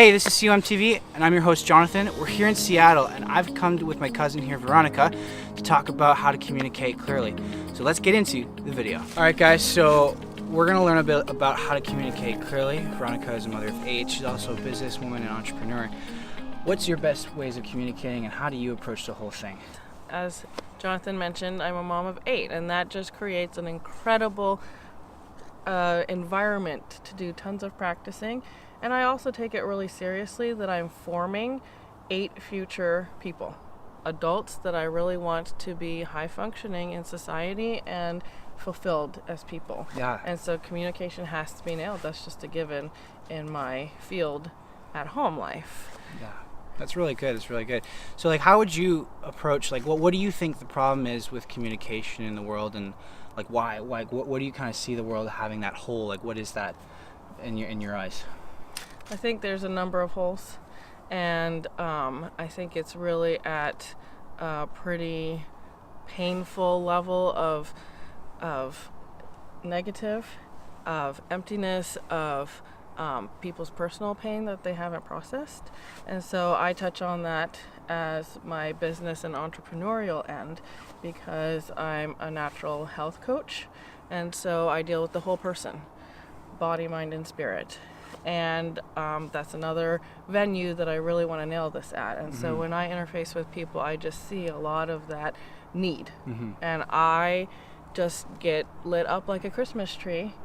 Hey, this is COMTV, and I'm your host, Jonathan. We're here in Seattle, and I've come with my cousin here, Veronica, to talk about how to communicate clearly. So let's get into the video. All right, guys, so we're going to learn a bit about how to communicate clearly. Veronica is a mother of 8. She's also a businesswoman and entrepreneur. What's your best ways of communicating, and how do you approach the whole thing? As Jonathan mentioned, I'm a mom of 8, and that just creates an incredible environment to do tons of practicing. And I also take it really seriously that I'm forming 8 future people, adults that I really want to be high functioning in society and fulfilled as people. Yeah. And so communication has to be nailed. That's just a given in my field at home life. Yeah. That's really good. It's really good. So, like, how would you approach, like, what do you think the problem is with communication in the world, and like why? Like, what do you kind of see the world having that hole? Like, what is that in your eyes? I think there's a number of holes, and I think it's really at a pretty painful level of negative, of emptiness, of people's personal pain that they haven't processed. And so I touch on that as my business and entrepreneurial end, because I'm a natural health coach, and so I deal with the whole person, body, mind, and spirit. And that's another venue that I really want to nail this at. And so when I interface with people, I just see a lot of that need. And I just get lit up like a Christmas tree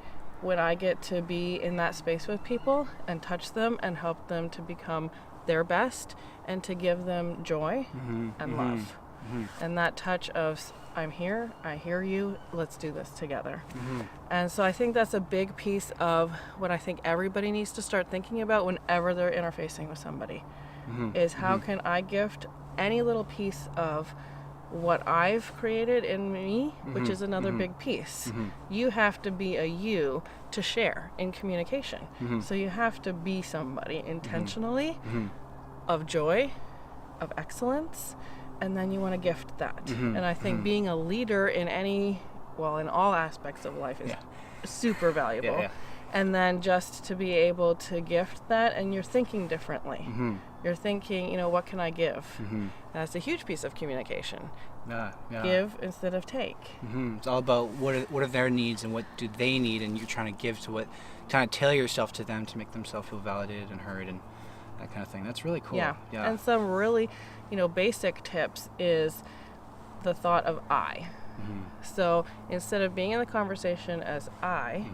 when I get to be in that space with people and touch them and help them to become their best and to give them joy and love. And that touch of, I'm here, I hear you, let's do this together. And so I think that's a big piece of what I think everybody needs to start thinking about whenever they're interfacing with somebody, is how can I gift any little piece of what I've created in me, which is another big piece. You have to be a you to share in communication. So you have to be somebody intentionally of joy, of excellence, and then you want to gift that. And I think being a leader in in all aspects of life is super valuable. And then just to be able to gift that, and you're thinking differently. You're thinking, what can I give? That's a huge piece of communication. Give instead of take. It's all about what are their needs and what do they need, and you're trying to give to what, kind of tailor yourself to them to make themselves feel validated and heard and that kind of thing. That's really cool. Yeah. And some really, basic tips is the thought of I. So instead of being in the conversation as I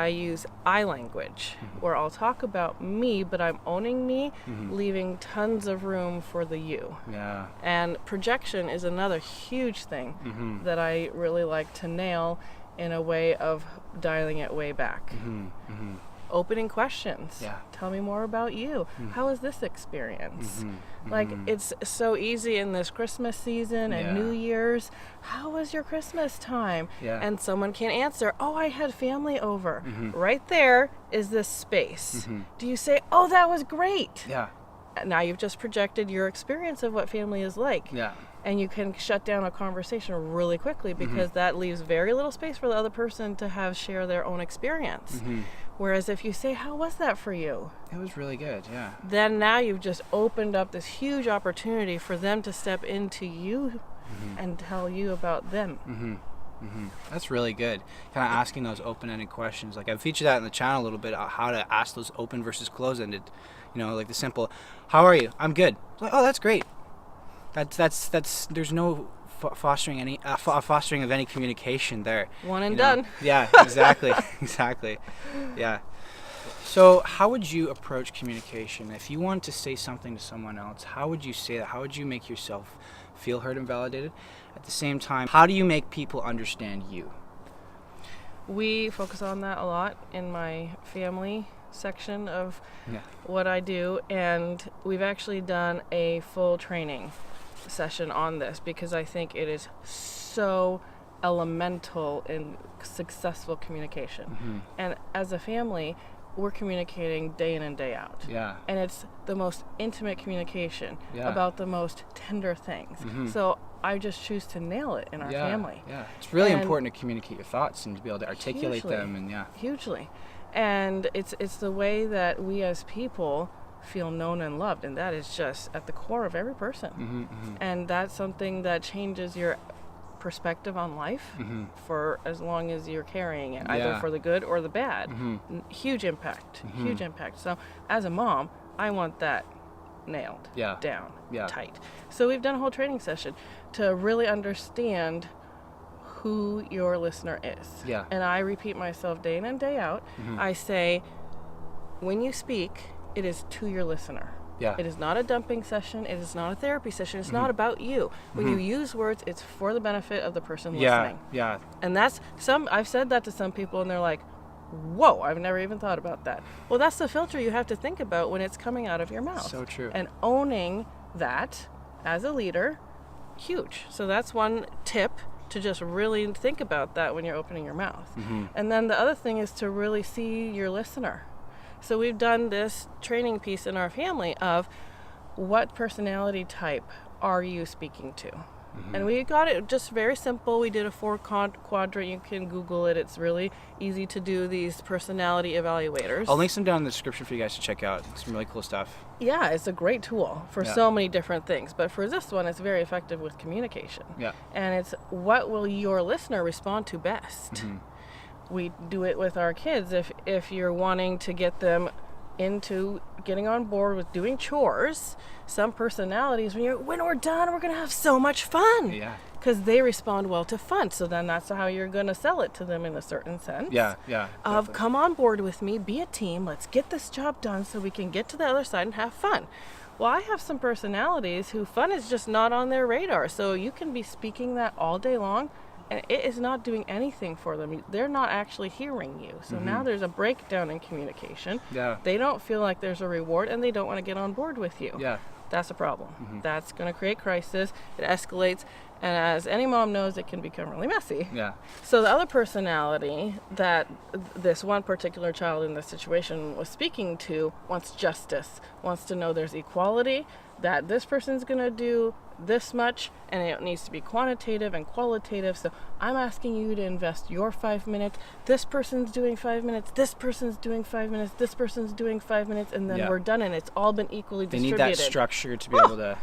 use I language, where I'll talk about me, but I'm owning me, leaving tons of room for the you. Yeah. And projection is another huge thing that I really like to nail in a way of dialing it way back. Opening questions. Yeah. Tell me more about you. How was this experience? Like, it's so easy in this Christmas season and New Year's. How was your Christmas time? And someone can answer, oh, I had family over. Right there is this space. Do you say, oh, that was great? Yeah. Now you've just projected your experience of what family is like. Yeah. And you can shut down a conversation really quickly, because that leaves very little space for the other person to share their own experience. Whereas if you say, how was that for you? It was really good, yeah. Then now you've just opened up this huge opportunity for them to step into you and tell you about them. That's really good. Kind of asking those open-ended questions. Like, I've featured that in the channel a little bit, how to ask those open versus closed-ended. Like the simple, how are you? I'm good. Like, oh, that's great. That's there's no fostering of any communication there. One and done. Yeah, exactly. Exactly. Yeah. So how would you approach communication? If you wanted to say something to someone else, how would you say that? How would you make yourself feel heard and validated? At the same time, how do you make people understand you? We focus on that a lot in my family section of what I do, and we've actually done a full training session on this, because I think it is so elemental in successful communication. And as a family, we're communicating day in and day out. And it's the most intimate communication about the most tender things. So I just choose to nail it in our family. It's really important to communicate your thoughts and to be able to articulate them. And hugely. And it's the way that we as people feel known and loved, and that is just at the core of every person. And that's something that changes your perspective on life for as long as you're carrying it, either for the good or the bad. Huge impact. Huge impact. So as a mom, I want that nailed down tight. So we've done a whole training session to really understand who your listener is. And I repeat myself day in and day out. I say, when you speak, it is to your listener. It is not a dumping session. It is not a therapy session. It's not about you. When you use words, it's for the benefit of the person listening. And that's I've said that to some people, and they're like, whoa, I've never even thought about that. Well, that's the filter you have to think about when it's coming out of your mouth. So true. And owning that as a leader, huge. So that's one tip, to just really think about that when you're opening your mouth. And then the other thing is to really see your listener. So we've done this training piece in our family of what personality type are you speaking to? And we got it just very simple. We did a 4-quadrant. You can Google it. It's really easy to do these personality evaluators. I'll link some down in the description for you guys to check out. Some really cool stuff. Yeah, it's a great tool for so many different things. But for this one, it's very effective with communication. And it's what will your listener respond to best? We do it with our kids. If you're wanting to get them into getting on board with doing chores, some personalities, when we're done, we're going to have so much fun. Because they respond well to fun. So then that's how you're going to sell it to them in a certain sense. Of come on board with me, be a team, let's get this job done so we can get to the other side and have fun. Well, I have some personalities who fun is just not on their radar. So you can be speaking that all day long, and it is not doing anything for them. They're not actually hearing you. So now there's a breakdown in communication. They don't feel like there's a reward, and they don't want to get on board with you. That's a problem. That's going to create crisis. It escalates. And as any mom knows, it can become really messy. So the other personality that this one particular child in this situation was speaking to wants justice, wants to know there's equality, that this person's going to do this much, and it needs to be quantitative and qualitative. So I'm asking you to invest your 5 minutes. This person's doing 5 minutes. This person's doing 5 minutes. This person's doing 5 minutes, and then we're done, and it's all been equally distributed. They need that structure to be able to.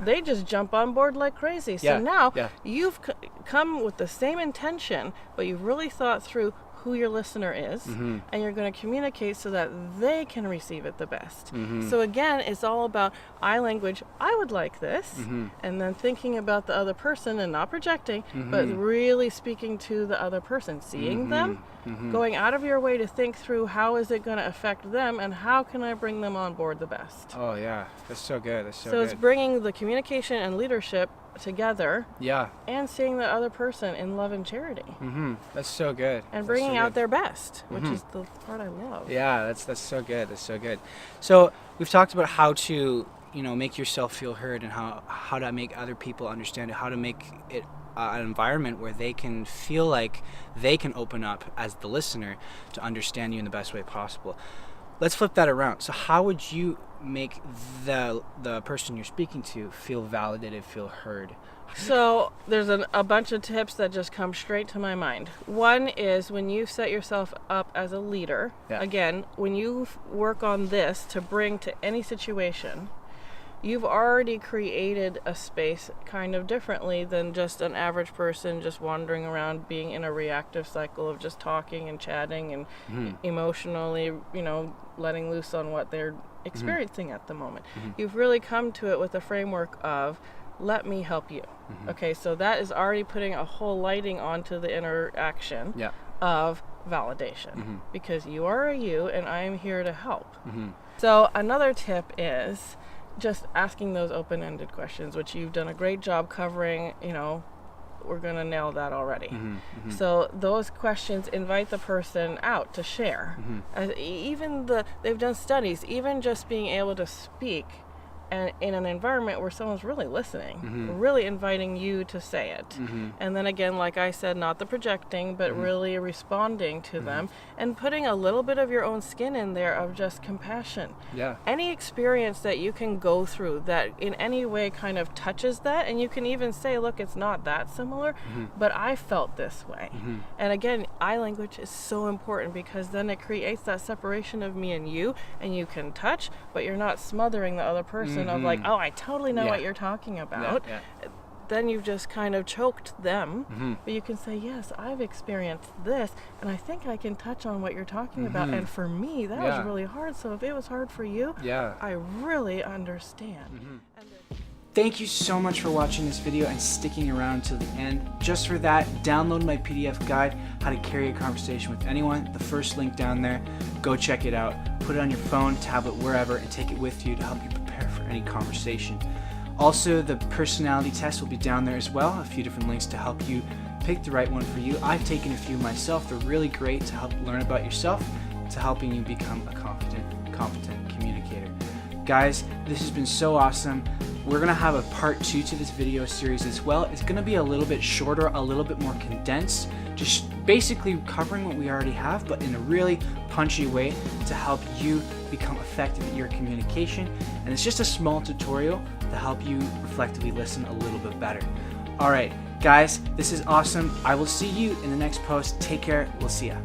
They just jump on board like crazy. So now you've come with the same intention, but you've really thought through who your listener is, and you're going to communicate so that they can receive it the best. So again, it's all about I language, I would like this, and then thinking about the other person and not projecting, but really speaking to the other person, seeing them, going out of your way to think through how is it going to affect them and how can I bring them on board the best. Oh yeah, that's so good. That's so good. So it's bringing the communication and leadership together, and seeing the other person in love and charity. That's so good. And bringing out their best, which is the part I love. Yeah, that's so good. That's so good. So we've talked about how to, make yourself feel heard, and how to make other people understand it, how to make it an environment where they can feel like they can open up as the listener to understand you in the best way possible. Let's flip that around. So how would you make the person you're speaking to feel validated, feel heard? So there's a bunch of tips that just come straight to my mind. One is when you set yourself up as a leader, again, when you work on this to bring to any situation, you've already created a space kind of differently than just an average person just wandering around being in a reactive cycle of just talking and chatting and emotionally, letting loose on what they're experiencing at the moment. You've really come to it with a framework of let me help you. Okay, so that is already putting a whole lighting onto the interaction of validation, because you are a you and I am here to help. So another tip is just asking those open-ended questions, which you've done a great job covering. We're going to nail that already. So those questions invite the person out to share. They've done studies, even just being able to speak and in an environment where someone's really listening, really inviting you to say it. And then again, like I said, not the projecting, but really responding to them and putting a little bit of your own skin in there of just compassion. Yeah. Any experience that you can go through that in any way kind of touches that, and you can even say, look, it's not that similar, but I felt this way. And again, eye language is so important because then it creates that separation of me and you can touch, but you're not smothering the other person of like, oh, I totally know what you're talking about. Then you've just kind of choked them, but you can say, yes, I've experienced this, and I think I can touch on what you're talking about. And for me, that was really hard. So if it was hard for you, I really understand. Thank you so much for watching this video and sticking around till the end. Just for that, download my PDF guide, How to Carry a Conversation with Anyone. The first link down there, go check it out. Put it on your phone, tablet, wherever, and take it with you to help you prepare for any conversation. Also, the personality test will be down there as well, a few different links to help you pick the right one for you. I've taken a few myself. They're really great to help learn about yourself, to helping you become a competent communicator. Guys, this has been so awesome. We're going to have a part 2 to this video series as well. It's going to be a little bit shorter, a little bit more condensed, just basically covering what we already have, but in a really punchy way to help you become effective at your communication. And it's just a small tutorial to help you reflectively listen a little bit better. All right, guys, this is awesome. I will see you in the next post. Take care. We'll see ya.